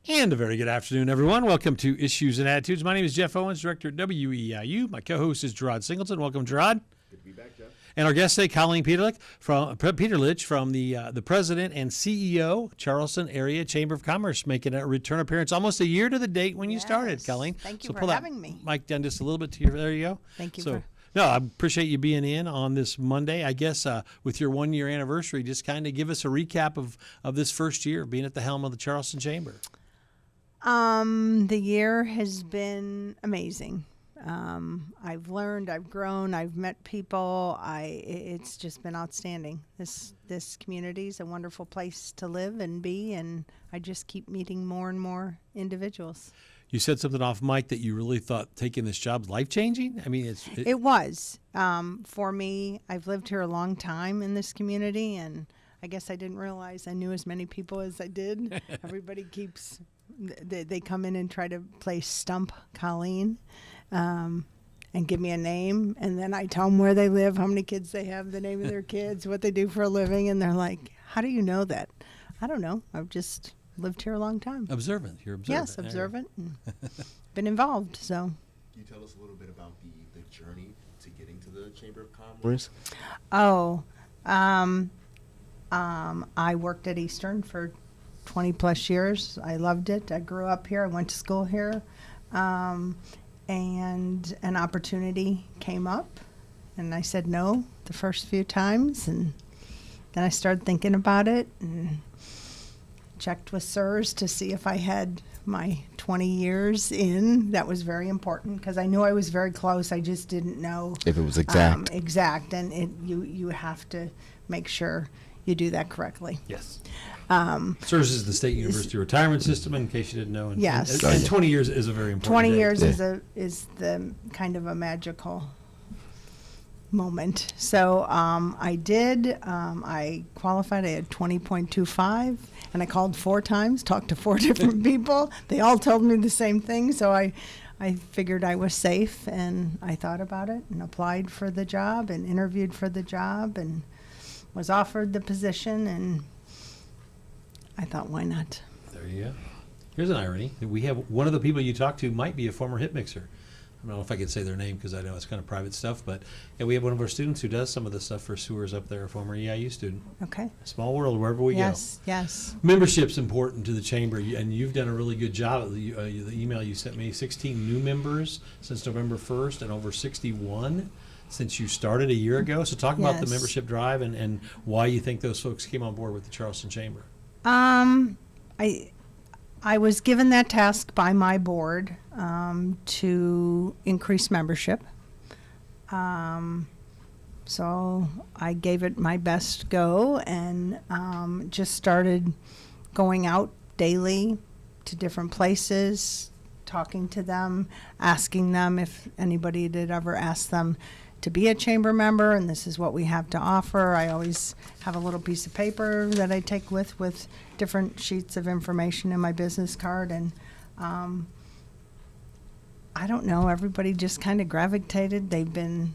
And a very good afternoon, everyone. Welcome to Issues and Attitudes. My name is Jeff Owens, Director at WEIU. My co-host is Gerard Singleton. Welcome, Gerard. Good to be back, Jeff. And our guest today, Colleen Peterlich from the President and CEO, Charleston Area Chamber of Commerce, making a return appearance almost a year to the date when you started, Colleen. Thank you so for pull having that me. mic down just a little bit to your, there you go. Thank you. No, I appreciate you being in on this Monday. I guess with your 1 year anniversary, just kind of give us a recap of this first year being at the helm of the Charleston Chamber. The year has been amazing. I've learned, I've grown, I've met people. It's just been outstanding. This community is a wonderful place to live and be, and I just keep meeting more and more individuals. You said something off mic that you really thought taking this job's life-changing? I mean, It was. For me, I've lived here a long time in this community, and I guess I didn't realize I knew as many people as I did. Everybody keeps... They come in and try to play stump Colleen and give me a name, and then I tell them where they live, how many kids they have, the name of their kids, what they do for a living, and they're like, how do you know that? I don't know. I've just lived here a long time. Observant. You're observant. Yes, observant. And been involved, so. Can you tell us a little bit about the journey to getting to the Chamber of Commerce? I worked at Eastern for 20 plus years. I loved it. I grew up here. I went to school here. And an opportunity came up, and I said no the first few times. And then I started thinking about it and checked with SIRS to see if I had my 20 years in. That was very important because I knew I was very close. I just didn't know if it was exact. Exact, and you have to make sure you do that correctly. Yes. SIRS is the State University Retirement System, in case you didn't know. And, yes. And 20 years is a very important 20 date. years is the kind of a magical moment. So I did. I qualified. I had 20.25, and I called 4 times, talked to 4 different people. They all told me the same thing, so I figured I was safe, and I thought about it and applied for the job and interviewed for the job and was offered the position, and I thought, why not? There you go. Here's an irony. We have one of the people you talk to might be a former hit mixer. I don't know if I could say their name because I know it's kind of private stuff, but yeah, we have one of our students who does some of the stuff for sewers up there, a former EIU student. Okay. Small world wherever we go. Yes. Membership's important to the chamber, and you've done a really good job. The email you sent me, 16 new members since November 1st and over 61 since you started a year ago. So talk about the membership drive and why you think those folks came on board with the Charleston Chamber. I was given that task by my board to increase membership. So I gave it my best go and just started going out daily to different places, talking to them, asking them if anybody had ever asked them to be a chamber member, and this is what we have to offer. I always have a little piece of paper that I take with different sheets of information in my business card, and I don't know, everybody just kind of gravitated. They've been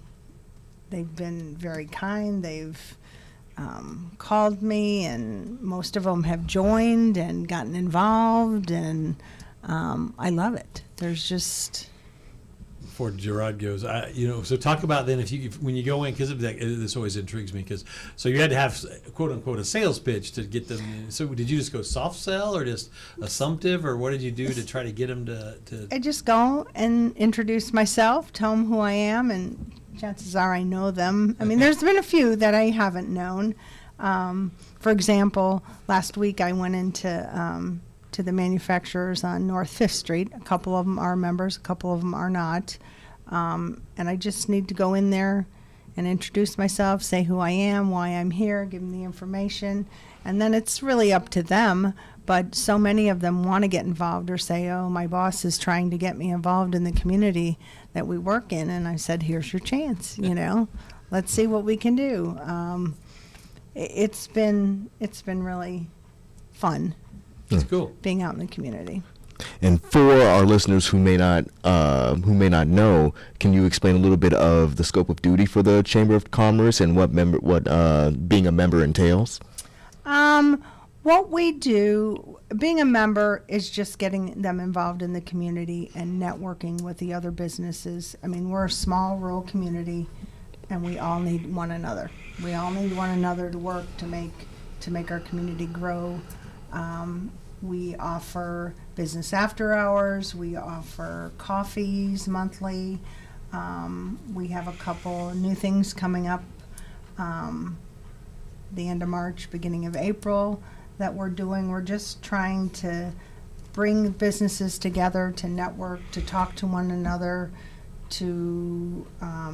very kind. They've called me, and most of them have joined and gotten involved, and I love it. There's just... Before Gerard goes, so talk about then when you go in, because this always intrigues me, so you had to have quote unquote a sales pitch to get them. So did you just go soft sell or just assumptive, or what did you do to try to get them to? I just go and introduce myself, tell them who I am, and chances are I know them. I mean, there's been a few that I haven't known. For example, last week I went into to the manufacturers on North 5th Street. A couple of them are members, a couple of them are not. And I just need to go in there and introduce myself, say who I am, why I'm here, give them the information. And then it's really up to them. But so many of them want to get involved or say, oh, my boss is trying to get me involved in the community that we work in. And I said, here's your chance, Let's see what we can do. It's been really fun. That's cool. Being out in the community. And for our listeners who may not know, can you explain a little bit of the scope of duty for the Chamber of Commerce and what being a member entails? What we do, being a member, is just getting them involved in the community and networking with the other businesses. I mean, we're a small rural community, and we all need one another. We all need one another to work to make our community grow. We offer business after hours. We offer coffees monthly. We have a couple new things coming up the end of March, beginning of April that we're doing. We're just trying to bring businesses together, to network, to talk to one another, to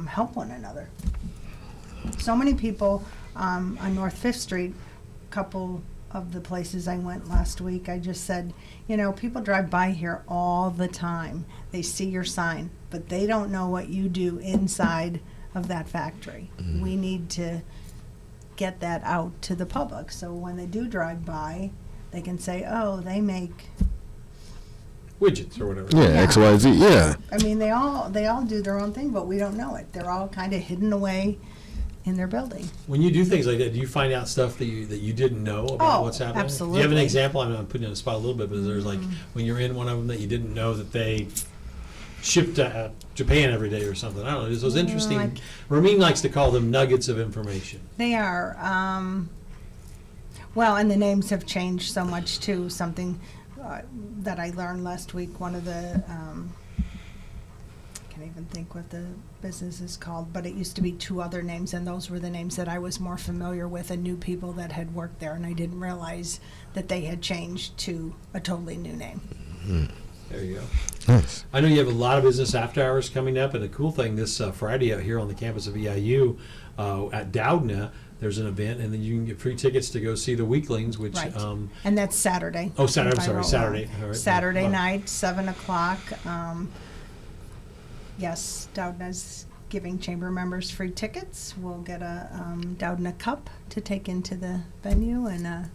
help one another. So many people on North Fifth Street, a couple of the places I went last week, I just said, you know, people drive by here all the time. They see your sign, but they don't know what you do inside of that factory. We need to get that out to the public, so when they do drive by, they can say, oh, they make Widgets or whatever. Yeah, Yeah. XYZ. Yeah. I mean, they all do their own thing, but we don't know it. They're all kind of hidden away in their building. When you do things like that, do you find out stuff that you didn't know about Oh, what's happening? Do you have an absolutely. example? I'm putting you on the spot a little bit, but there's like when you're in one of them that you didn't know that they shipped to Japan every day or something. I don't know. There's those interesting. like- Ramin likes to call them nuggets of information. They are. Well, and the names have changed so much too. Something that I learned last week. One of the I can't even think what the business is called, but it used to be two other names, and those were the names that I was more familiar with and knew people that had worked there, and I didn't realize that they had changed to a totally new name. There you go. Nice. I know you have a lot of business after hours coming up, and a cool thing this Friday out here on the campus of EIU at Doudna, there's an event, and then you can get free tickets to go see the Weaklings, which Right. And that's Saturday. Oh, Saturday. I'm if I sorry, wrote Saturday. wrong. All right. Saturday Wow. night, 7:00. Yes, Doudna's giving chamber members free tickets. We'll get a Doudna cup to take into the venue and a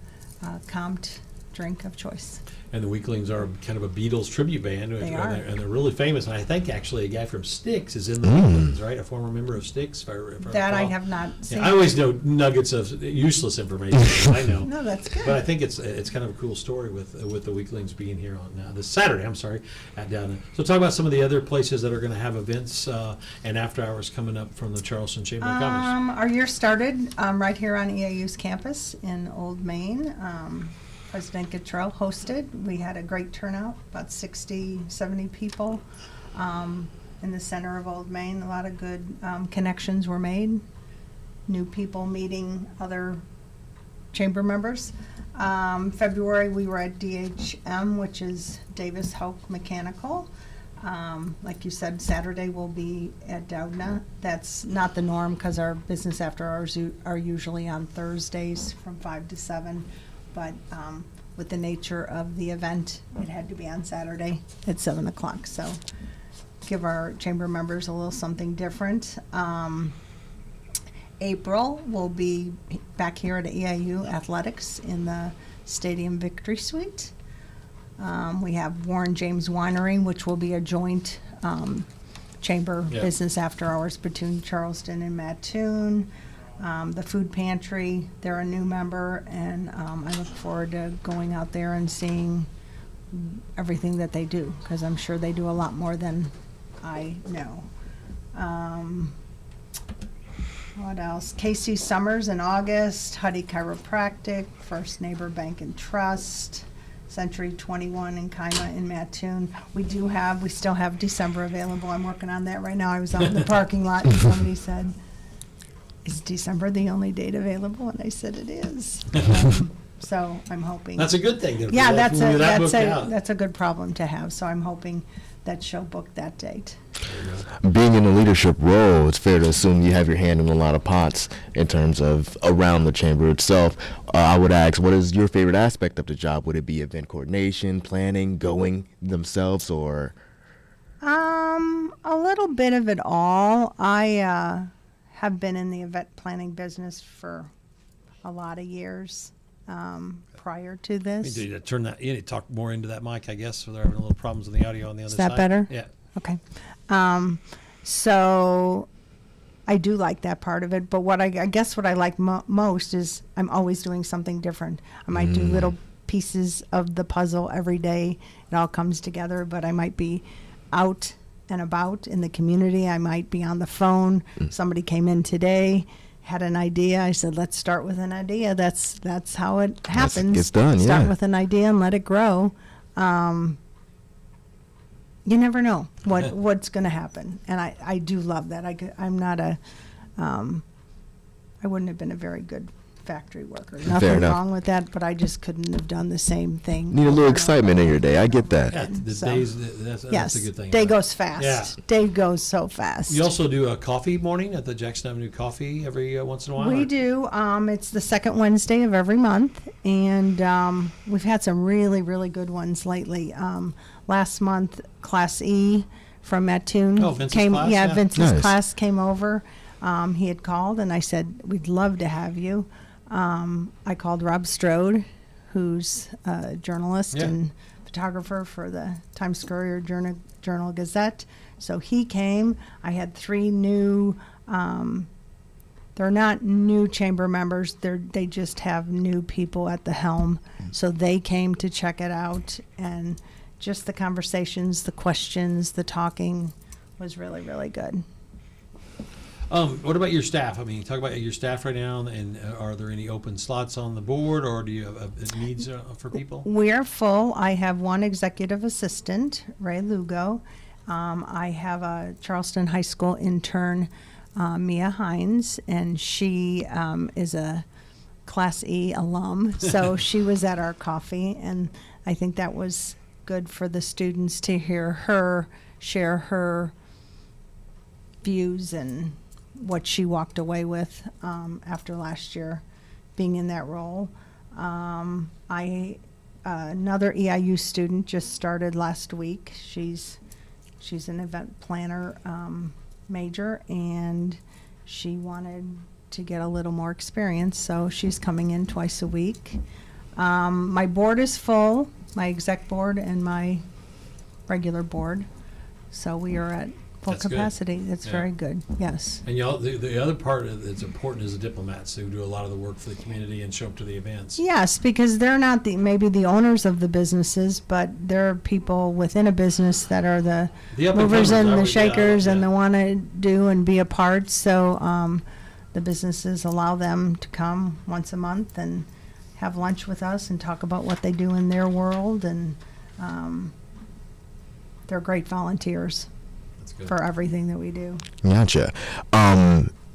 comped drink of choice. And the Weaklings are kind of a Beatles tribute band. They and are. They're really famous. And I think actually a guy from Styx is in the Weaklings, right? A former member of Styx, if I That I recall. have not seen. Yeah, I always know nuggets of useless information. I know. No, that's good. But I think it's kind of a cool story with the Weaklings being here on this Saturday. I'm sorry, at Doudna. So talk about some of the other places that are going to have events and after hours coming up from the Charleston Chamber of Commerce. Our year started right here on EIU's campus in Old Main. President Gatrell hosted. We had a great turnout, about 60, 70 people in the center of Old Main. A lot of good connections were made. New people meeting other chamber members. February we were at DHM, which is Davis Hoke Mechanical. Like you said, Saturday we'll be at Doudna. That's not the norm because our business after hours are usually on Thursdays from 5 to 7. But with the nature of the event, it had to be on Saturday at 7:00. So give our chamber members a little something different. April, we'll be back here at EIU Athletics in the Stadium Victory Suite. We have Warren James Winery, which will be a joint chamber Yeah. business after hours between Charleston and Mattoon. The food pantry, they're a new member, and I look forward to going out there and seeing everything that they do, because I'm sure they do a lot more than I know. What else? KC Summers in August, Huddy Chiropractic, First Neighbor Bank and Trust, Century 21 in Kaima in Mattoon. We still have December available. I'm working on that right now. I was out in the parking lot and somebody said, is December the only date available? And I said it is. So I'm hoping. That's a good thing. Then, Yeah, that's booked out. that's a good problem to have. So I'm hoping that she'll book that date. Being in a leadership role, it's fair to assume you have your hand in a lot of pots in terms of around the chamber itself. I would ask, what is your favorite aspect of the job? Would it be event coordination, planning, going themselves, or? A little bit of it all. I have been in the event planning business for a lot of years prior to You this. need to turn that. You need to talk more into that mic, I guess. So they're having a little problems with the audio on the other Is side. that better? Yeah. Okay. So I do like that part of it. But what I guess what I like most is I'm always doing something different. I might do little pieces of the puzzle every day. It all comes together, but I might be out and about in the community. I might be on the phone. Somebody came in today, had an idea. I said, let's start with an idea. That's how it happens. Gets done, Start yeah. with an idea and let it grow. You never know what's going to happen. And I do love that. I'm not I wouldn't have been a very good factory worker. Nothing enough. wrong with that, but I just couldn't have done the same thing. Need a over little and excitement in your day. I get that. Yeah, the So, days, that's Yes, a good thing. day about it. goes fast. Yeah. Day goes so fast. You also do a coffee morning at the Jackson Avenue Coffee every once in a while? We or- do. It's the second Wednesday of every month, and we've had some really, really good ones lately. Last month, Class E from Mattoon Oh, Vince's came. class, Yeah, yeah. Vince's Nice. class came over. He had called, and I said, "We'd love to have you." I called Rob Strode, who's a journalist Yeah. and photographer for the Times Courier Journal Gazette. So he came. I had 3 new. They're not new chamber members. They just have new people at the helm. So they came to check it out, and just the conversations, the questions, the talking was really, really good. What about your staff? I mean, talk about your staff right now, and are there any open slots on the board, or do you have needs for people? We are full. I have 1 executive assistant, Ray Lugo. I have a Charleston High School intern, Mia Hines, and she is a Class E alum. So she was at our coffee, and I think that was good for the students to hear her share her views and what she walked away with after last year being in that role. Another EIU student just started last week. She's an event planner major, and she wanted to get a little more experience, so she's coming in twice a week. My board is full, my exec board and my regular board, so we are at full That's good. capacity. That's Yeah. very good, yes. And y'all, the other part that's important is the diplomats who do a lot of the work for the community and show up to the events. Yes, because they're not maybe the owners of the businesses, but there are people within a business that are the The up and movers comers, and I the would- yeah, shakers and yeah. the want to do and be a part. So the businesses allow them to come once a month and have lunch with us and talk about what they do in their world. And they're great volunteers That's good. for everything that we do. Gotcha.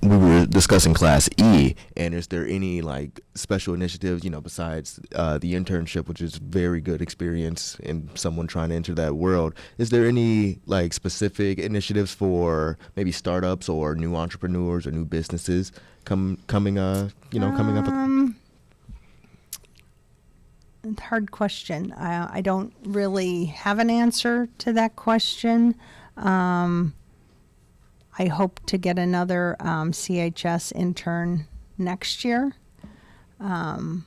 We were discussing Class E, and is there any like special initiatives, besides the internship, which is very good experience in someone trying to enter that world? Is there any like specific initiatives for maybe startups or new entrepreneurs or new businesses coming up? Hard question. I don't really have an answer to that question. I hope to get another CHS intern next year. The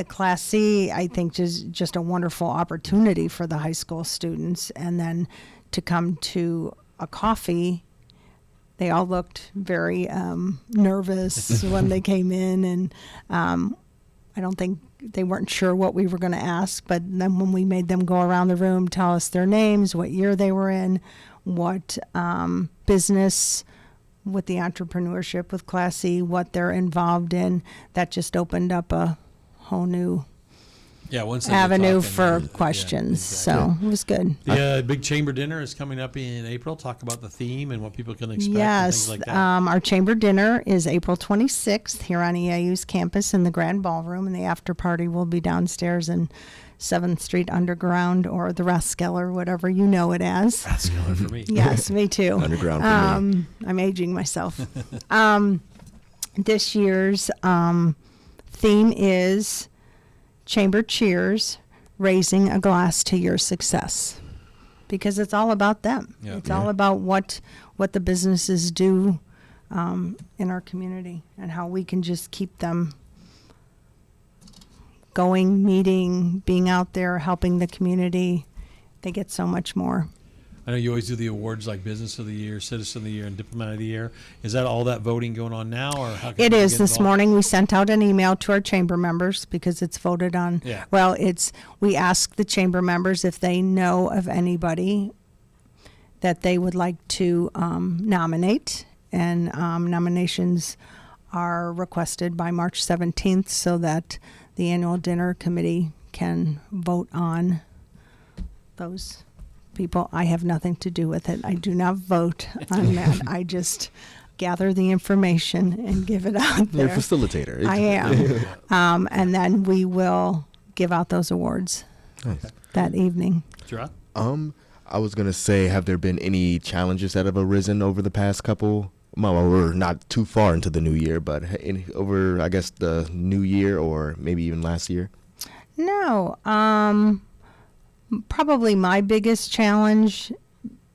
Class C, I think, is just a wonderful opportunity for the high school students. And then to come to a coffee, they all looked very nervous when they came in. And I don't think they weren't sure what we were going to ask. But then when we made them go around the room, tell us their names, what year they were in, what business with the entrepreneurship with Class C, what they're involved in, that just opened up a whole new Once they get avenue talking, for yeah, questions. exactly. So it was good. The big chamber dinner is coming up in April. Talk about the theme and what people can expect and Yes, things like that. our chamber dinner is April 26th here on EIU's campus in the Grand Ballroom, and the after party will be downstairs in 7th Street Underground, or the Raskeller, whatever you know it as. That's good for me. Yes, me too. Underground for me. I'm aging myself. This year's theme is Chamber Cheers, raising a glass to your success. Because it's all about them. Yeah. It's all about what the businesses do in our community and how we can just keep them going, meeting, being out there, helping the community. They get so much more. I know you always do the awards like Business of the Year, Citizen of the Year, and Diplomat of the Year. Is that all that voting going on now, or how can It people is. get This involved? morning we sent out an email to our chamber members because it's voted on. Yeah. Well, we asked the chamber members if they know of anybody that they would like to nominate, and nominations are requested by March 17th so that the annual dinner committee can vote on those people. I have nothing to do with it. I do not vote on that. I just gather the information and give it out You're a there. facilitator. I am. And then we will give out those awards Nice. that evening. Gerard? I was gonna say, have there been any challenges that have arisen over the past couple? Well, we're not too far into the new year, but over, I guess, the new year or maybe even last year. No. Probably my biggest challenge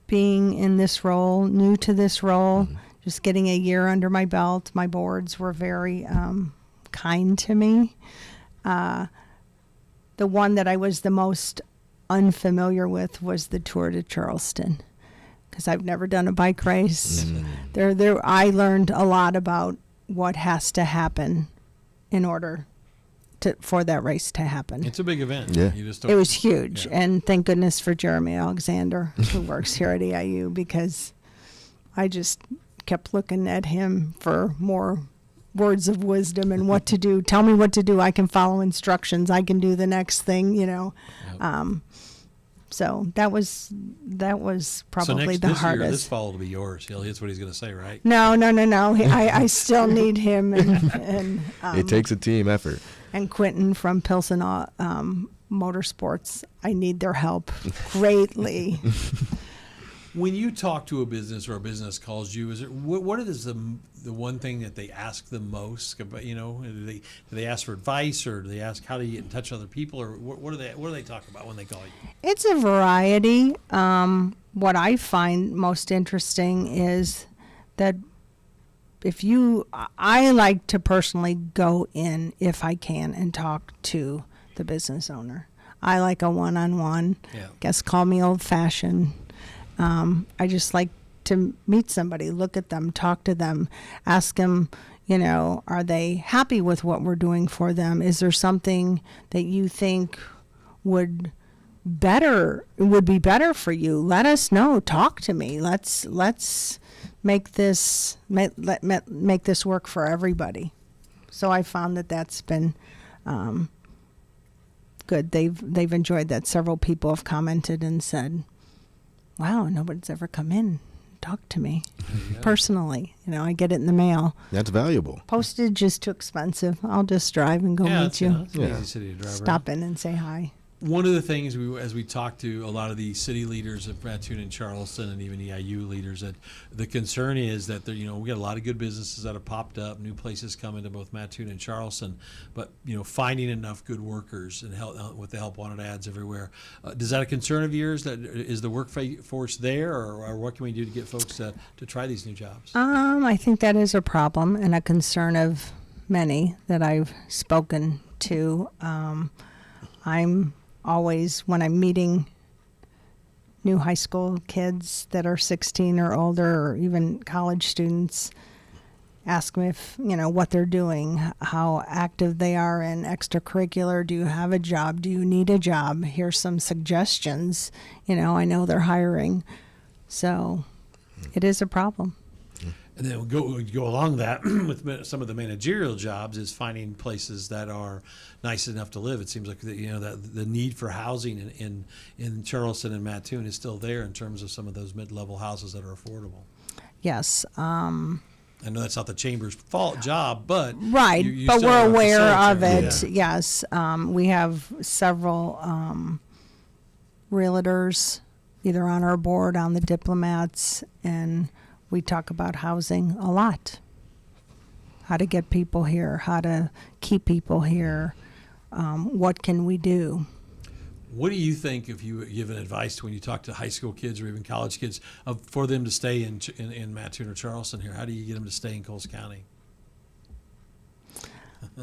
being in this role, new to this role, just getting a year under my belt. My boards were very kind to me. The one that I was the most unfamiliar with was the Tour de Charleston, because I've never done a bike race. I learned a lot about what has to happen in order for that race to happen. It's a big event. Yeah. You just It was huge, Yeah. and thank goodness for Jeremy Alexander, who works here at EIU, because I just kept looking at him for more words of wisdom and what to do. Tell me what to do. I can follow instructions. I can do the next thing, Yep. So that was So probably next, the this hardest. year, this fall will be yours. That's what he's going to say, right? No. I still need him and It takes a team effort. and Quentin from Pilsen Motorsports. I need their help greatly. When you talk to a business or a business calls you, is it what is the one thing that they ask the most about? Do they ask for advice, or do they ask how do you get in touch with other people, or what do they talk about when they call you? It's a variety. What I find most interesting is that I like to personally go in if I can and talk to the business owner. I like a one-on-one. Yeah. Guess call me old-fashioned. I just like to meet somebody, look at them, talk to them, ask them, are they happy with what we're doing for them? Is there something that you think would be better for you? Let us know. Talk to me. Let's make this make this work for everybody. So I found that that's been good. They've enjoyed that. Several people have commented and said, wow, nobody's ever come in and talked to me personally. I get it in the mail. That's valuable. Postage is too expensive. I'll just drive and go meet you. It's an easy city to drive around. Stop in and say hi. One of the things as we talk to a lot of the city leaders of Mattoon and Charleston, and even EIU leaders, that the concern is that we got a lot of good businesses that have popped up, new places coming to both Mattoon and Charleston, but finding enough good workers and help with the help wanted ads everywhere. Is that a concern of yours? That is the workforce there, or what can we do to get folks to try these new jobs? I think that is a problem and a concern of many that I've spoken to. I'm always, when I'm meeting new high school kids that are 16 or older, or even college students, ask them if, what they're doing, how active they are in extracurricular. Do you have a job? Do you need a job? Here's some suggestions. I know they're hiring. So it is a problem. And then we go along that with some of the managerial jobs is finding places that are nice enough to live. It seems like that the need for housing in Charleston and Mattoon is still there in terms of some of those mid-level houses that are affordable. Yes. I know that's not the chamber's job, but right. you But still we're are a aware of facilitator. it. Yes. We have several realtors either on our board, on the diplomats, and we talk about housing a lot. How to get people here, how to keep people here, what can we do? What do you think, if you give an advice when you talk to high school kids or even college kids, for them to stay in Mattoon or Charleston here? How do you get them to stay in Coles County?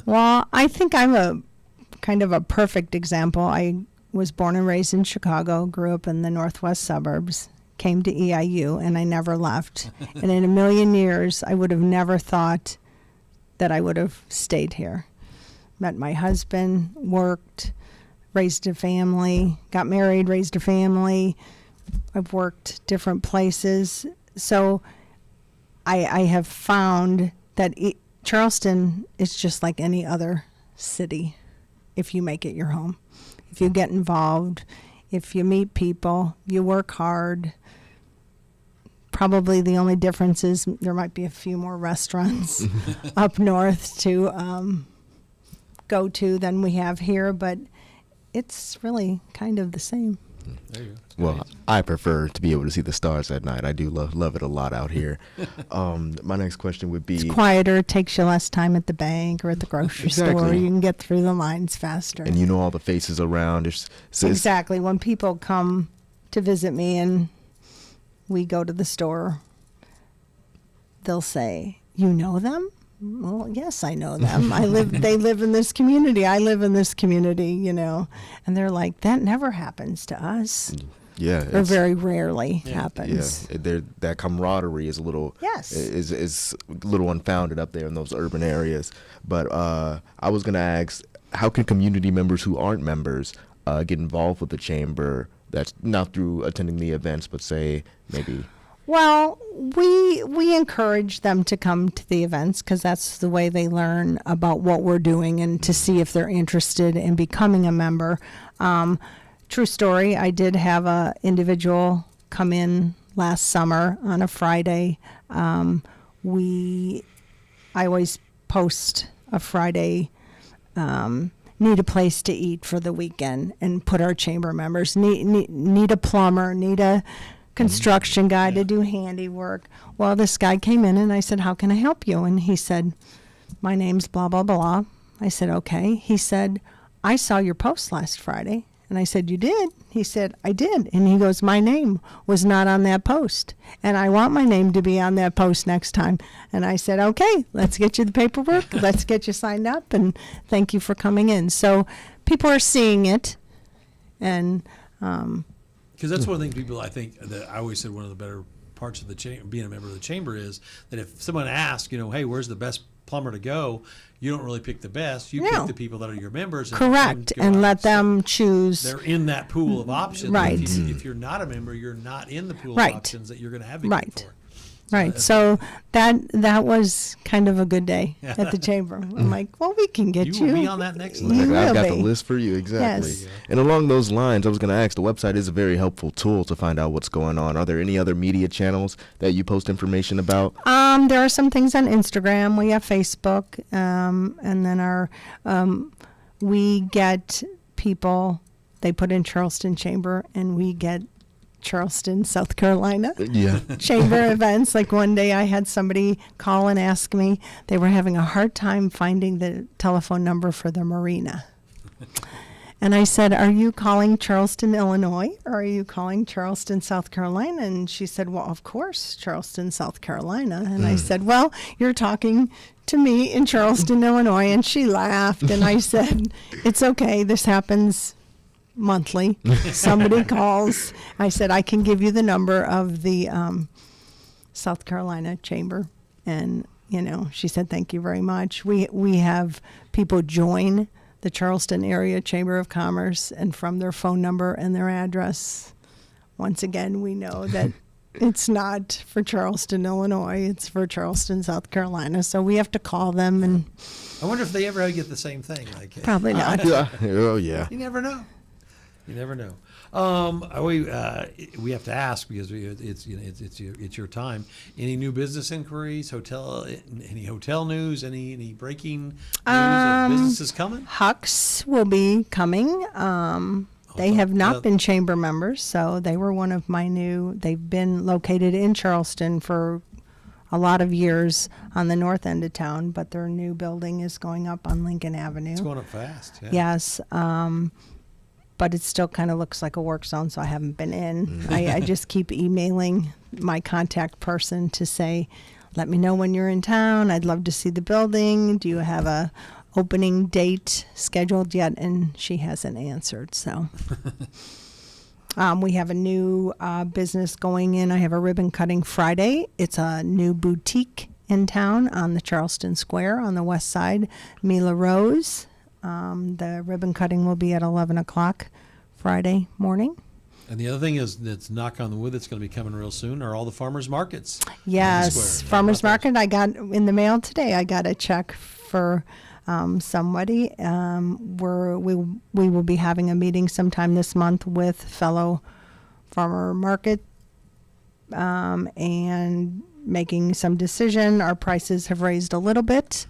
Well, I think I'm a kind of a perfect example. I was born and raised in Chicago, grew up in the northwest suburbs, came to EIU, and I never left. And in a million years, I would have never thought that I would have stayed here. Met my husband, worked, raised a family, got married, raised a family. I've worked different places. So I have found that Charleston is just like any other city if you make it your home. If you get involved, if you meet people, you work hard. Probably the only difference is there might be a few more restaurants up north to go to than we have here, but it's really kind of the same. There you go. Well, I prefer to be able to see the stars at night. I do love it a lot out here. My next question would be... It's quieter. It takes you less time at the bank or at the grocery store. Exactly. You can get through the lines faster. And you know all the faces around. Exactly. When people come to visit me and we go to the store, they'll say, "You know them?" Well, yes, I know them. They live in this community. I live in this community, you know. And they're like, that never happens to us. Yeah. Or very rarely happens. Yeah. That camaraderie is a little is a little unfounded up there in those urban areas. But I was gonna ask, how can community members who aren't members get involved with the chamber? That's not through attending the events, but say maybe. Well, we encourage them to come to the events because that's the way they learn about what we're doing and to see if they're interested in becoming a member. True story, I did have a individual come in last summer on a Friday. I always post a Friday, need a place to eat for the weekend, and put our chamber members, need a plumber, need a construction guy to do handiwork. Well, this guy came in and I said, "How can I help you?" And he said, "My name's blah, blah, blah." I said, "Okay." He said, "I saw your post last Friday." And I said, "You did?" He said, "I did." And he goes, "My name was not on that post. And I want my name to be on that post next time." And I said, "Okay, let's get you the paperwork. Let's get you signed up. And thank you for coming in." So people are seeing it. And, because that's one of the things people, I think, that I always said one of the better parts of the being a member of the chamber is that if someone asks, you know, "Hey, where's the best plumber to go?" You don't really pick the best. You pick the people that are your members. Correct, and let them choose. They're in that pool of options. Right. If you're not a member, you're not in the pool of options that you're going to advocate for. Right. So that was kind of a good day at the chamber. I'm like, well, we can get you. You will be on that next list. I've got the list for you, exactly. Yes. And along those lines, I was going to ask, the website is a very helpful tool to find out what's going on. Are there any other media channels that you post information about? There are some things on Instagram. We have Facebook, and then we get people. They put in Charleston Chamber, and we get Charleston, South Carolina chamber events. Like one day I had somebody call and ask me, they were having a hard time finding the telephone number for the marina. And I said, "Are you calling Charleston, Illinois, or are you calling Charleston, South Carolina?" And she said, "Well, of course, Charleston, South Carolina." And I said, "Well, you're talking to me in Charleston, Illinois." And she laughed, and I said, "It's okay. This happens monthly." Somebody calls. I said, "I can give you the number of the South Carolina chamber." And, you know, she said, "Thank you very much." We have people join the Charleston Area Chamber of Commerce, and from their phone number and their address, once again, we know that it's not for Charleston, Illinois. It's for Charleston, South Carolina. So we have to call them. And I wonder if they ever get the same thing. Like, probably not. Oh, yeah. You never know. You never know. We have to ask because it's your time. Any new business inquiries? Any hotel news? Any breaking news of businesses coming? Huck's will be coming. They have not been chamber members, so they were one of my new. They've been located in Charleston for a lot of years on the north end of town, but their new building is going up on Lincoln Avenue. It's going up fast. Yeah. Yes. But it still kind of looks like a work zone, so I haven't been in. I just keep emailing my contact person to say, "Let me know when you're in town. I'd love to see the building. Do you have a opening date scheduled yet?" And she hasn't answered. So We have a new business going in. I have a ribbon cutting Friday. It's a new boutique in town on the Charleston Square on the west side. Mila Rose. The ribbon cutting will be at 11 o'clock Friday morning. And the other thing is, that's knock on the wood, that's going to be coming real soon, are all the farmers markets. on the Yes, square. farmers market. I got in the mail today. I got a check for somebody. We will be having a meeting sometime this month with fellow farmer market and making some decision. Our prices have raised a little bit,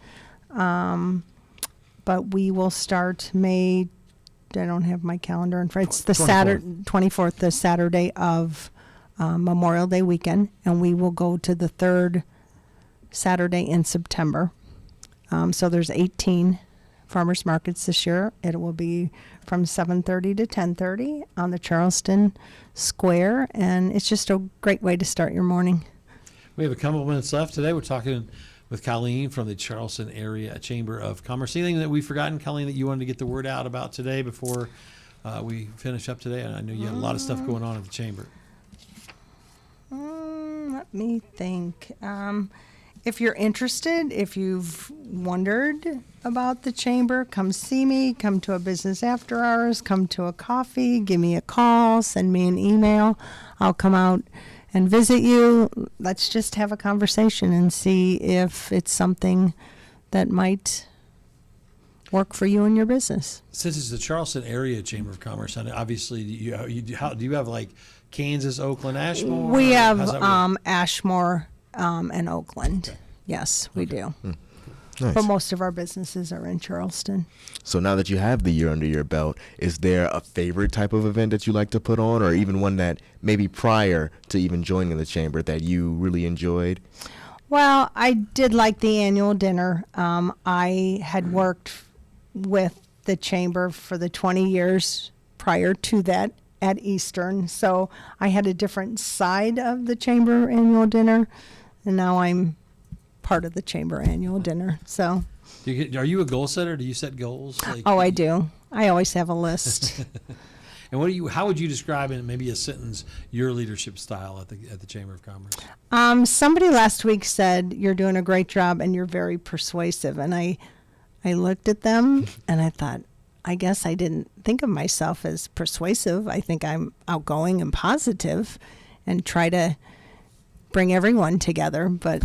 but we will start May. I don't have my calendar in front. It's the 24th. Saturday, 24th, the Saturday of Memorial Day weekend, and we will go to the third Saturday in September. So there's 18 farmers markets this year. It will be from 7:30 to 10:30 on the Charleston Square, and it's just a great way to start your morning. We have a couple of minutes left today. We're talking with Colleen from the Charleston Area Chamber of Commerce. Anything that we've forgotten, Colleen, that you wanted to get the word out about today before we finish up today? I know you had a lot of stuff going on at the chamber. Let me think. If you're interested, if you've wondered about the chamber, come see me, come to a business after hours, come to a coffee, give me a call, send me an email. I'll come out and visit you. Let's just have a conversation and see if it's something that might work for you and your business. Since it's the Charleston Area Chamber of Commerce, and obviously, do you have like Kansas, Oakland, Ashmore? We have How's that work? Ashmore and Oakland. Yes, we do. Nice. But most of our businesses are in Charleston. So now that you have the year under your belt, is there a favorite type of event that you like to put on, or even one that maybe prior to even joining the chamber that you really enjoyed? Well, I did like the annual dinner. I had worked with the chamber for the 20 years prior to that at Eastern, so I had a different side of the chamber annual dinner, and now I'm part of the chamber annual dinner. So, Are you a goal setter? Do you set goals? Like, oh, I do. I always have a list. And how would you describe in maybe a sentence your leadership style at the Chamber of Commerce? Somebody last week said, "You're doing a great job and you're very persuasive." And I looked at them and I thought, I guess I didn't think of myself as persuasive. I think I'm outgoing and positive and try to bring everyone together, but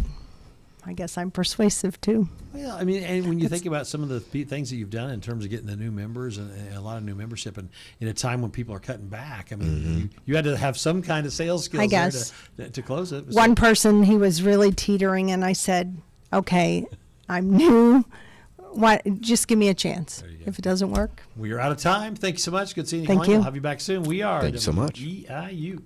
I guess I'm persuasive too. Well, I mean, and when you think about some of the things that you've done in terms of getting the new members and a lot of new membership, and in a time when people are cutting back, I mean, you had to have some kind of sales skills I guess. there to close it. One person, he was really teetering, and I said, "Okay, I'm new. Just give me a chance. There you go. If it doesn't work." We are out of time. Thank you so much. Good seeing you. Thank Colleen. you. We'll have you back soon. We are Thank you so much. WEIU.